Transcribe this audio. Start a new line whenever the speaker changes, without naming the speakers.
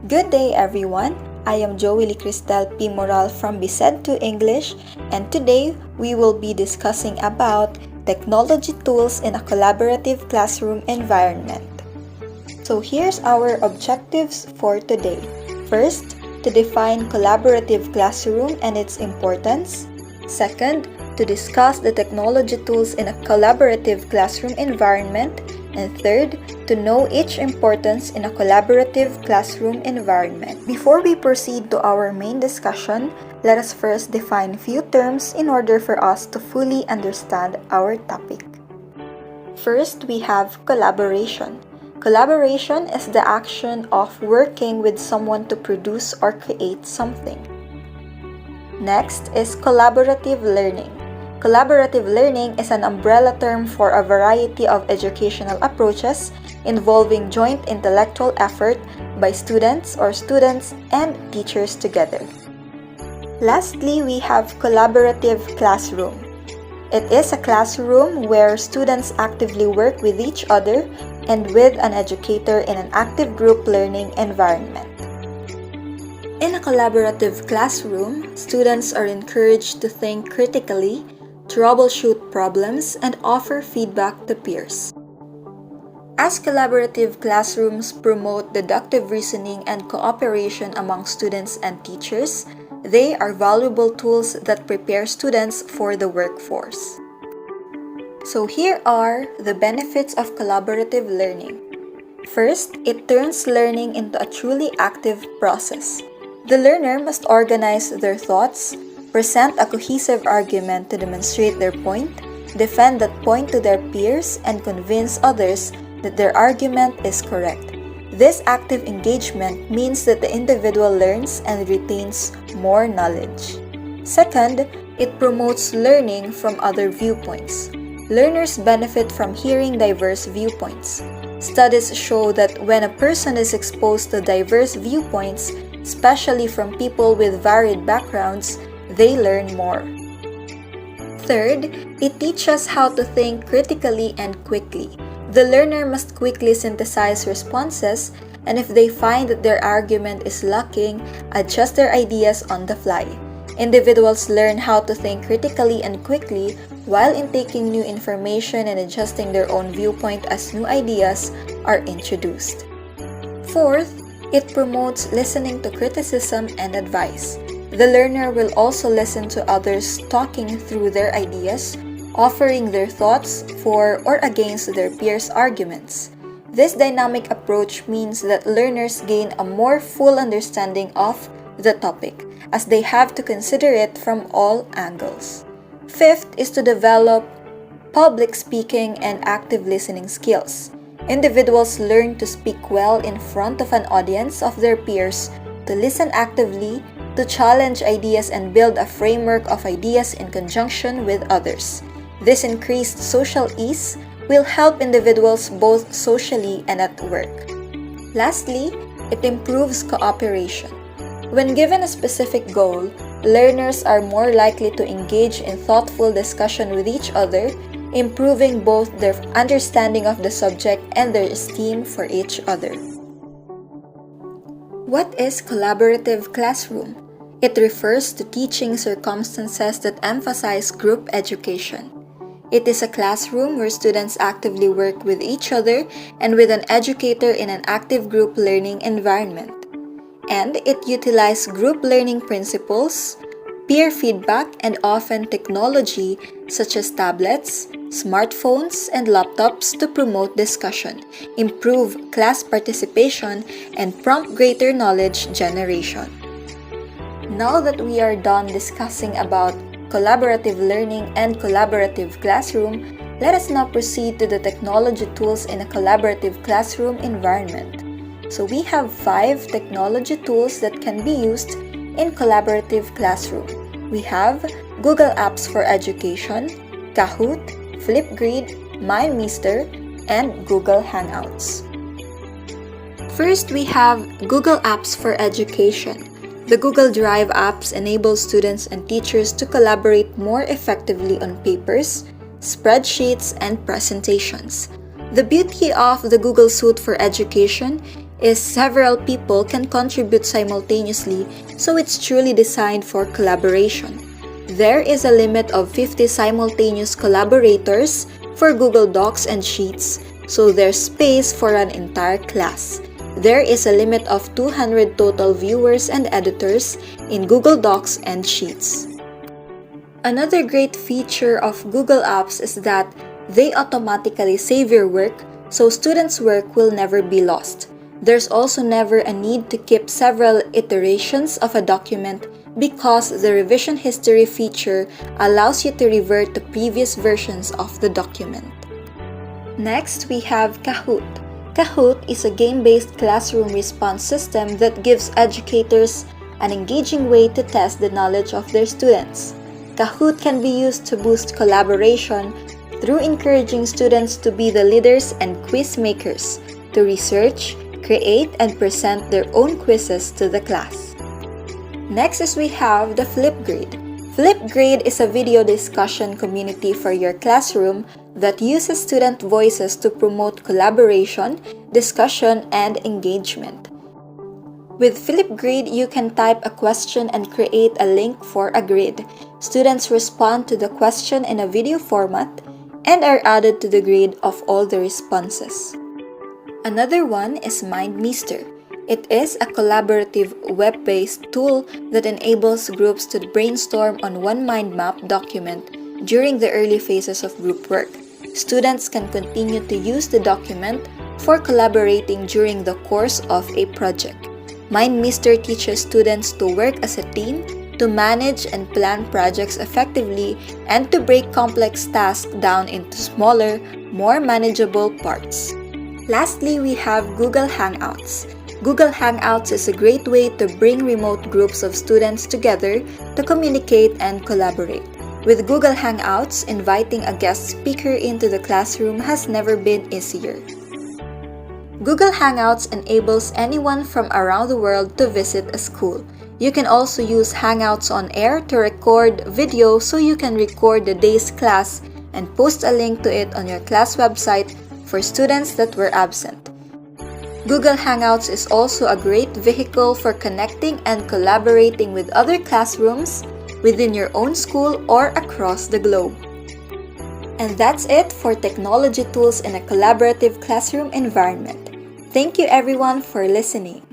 Good day, everyone. I am Joey Cristel P. Moral from BSED to English, and today we will be discussing about technology tools in a collaborative classroom environment. So here's our objectives for today. First, to define collaborative classroom and its importance. Second, to discuss the technology tools in a collaborative classroom environment. And third, to know each importance in a collaborative classroom environment. Before we proceed to our main discussion, let us first define few terms in order for us to fully understand our topic. First, we have collaboration. Collaboration is the action of working with someone to produce or create something. Next is collaborative learning. Collaborative learning is an umbrella term for a variety of educational approaches involving joint intellectual effort by students and teachers together. Lastly, we have collaborative classroom. It is a classroom where students actively work with each other and with an educator in an active group learning environment. In a collaborative classroom, students are encouraged to think critically, troubleshoot problems, and offer feedback to peers. As collaborative classrooms promote deductive reasoning and cooperation among students and teachers, they are valuable tools that prepare students for the workforce. So here are the benefits of collaborative learning. First, it turns learning into a truly active process. The learner must organize their thoughts, present a cohesive argument to demonstrate their point, defend that point to their peers, and convince others that their argument is correct. This active engagement means that the individual learns and retains more knowledge. Second, it promotes learning from other viewpoints. Learners benefit from hearing diverse viewpoints. Studies show that when a person is exposed to diverse viewpoints, especially from people with varied backgrounds, they learn more. Third, it teaches how to think critically and quickly. The learner must quickly synthesize responses, and if they find that their argument is lacking, adjust their ideas on the fly. Individuals learn how to think critically and quickly while intaking new information and adjusting their own viewpoint as new ideas are introduced. Fourth, it promotes listening to criticism and advice. The learner will also listen to others talking through their ideas, offering their thoughts for or against their peers' arguments. This dynamic approach means that learners gain a more full understanding of the topic, as they have to consider it from all angles. Fifth is to develop public speaking and active listening skills. Individuals learn to speak well in front of an audience of their peers, to listen actively, to challenge ideas and build a framework of ideas in conjunction with others. This increased social ease will help individuals both socially and at work. Lastly, it improves cooperation. When given a specific goal, learners are more likely to engage in thoughtful discussion with each other, improving both their understanding of the subject and their esteem for each other. What is collaborative classroom? It refers to teaching circumstances that emphasize group education. It is a classroom where students actively work with each other and with an educator in an active group learning environment. And it utilizes group learning principles, peer feedback, and often technology such as tablets, smartphones, and laptops to promote discussion, improve class participation, and prompt greater knowledge generation. Now that we are done discussing about collaborative learning and collaborative classroom, let us now proceed to the technology tools in a collaborative classroom environment. So we have 5 technology tools that can be used in collaborative classroom. We have Google Apps for Education, Kahoot, Flipgrid, MindMeister, and Google Hangouts. First, we have Google Apps for Education. The Google Drive apps enable students and teachers to collaborate more effectively on papers, spreadsheets, and presentations. The beauty of the Google Suite for Education is several people can contribute simultaneously, so it's truly designed for collaboration. There is a limit of 50 simultaneous collaborators for Google Docs and Sheets, so there's space for an entire class. There is a limit of 200 total viewers and editors in Google Docs and Sheets. Another great feature of Google Apps is that they automatically save your work, so students' work will never be lost. There's also never a need to keep several iterations of a document because the revision history feature allows you to revert to previous versions of the document. Next, we have Kahoot. Kahoot is a game-based classroom response system that gives educators an engaging way to test the knowledge of their students. Kahoot can be used to boost collaboration through encouraging students to be the leaders and quiz makers, to research, create, and present their own quizzes to the class. Next is we have the Flipgrid. Flipgrid is a video discussion community for your classroom that uses student voices to promote collaboration, discussion, and engagement. With Flipgrid, you can type a question and create a link for a grid. Students respond to the question in a video format and are added to the grid of all the responses. Another one is MindMeister. It is a collaborative web-based tool that enables groups to brainstorm on one mind map document during the early phases of group work. Students can continue to use the document for collaborating during the course of a project. MindMeister teaches students to work as a team, to manage and plan projects effectively, and to break complex tasks down into smaller, more manageable parts. Lastly, we have Google Hangouts. Google Hangouts is a great way to bring remote groups of students together to communicate and collaborate. With Google Hangouts, inviting a guest speaker into the classroom has never been easier. Google Hangouts enables anyone from around the world to visit a school. You can also use Hangouts on air to record video so you can record the day's class and post a link to it on your class website for students that were absent. Google Hangouts is also a great vehicle for connecting and collaborating with other classrooms within your own school or across the globe. And that's it for technology tools in a collaborative classroom environment. Thank you everyone for listening.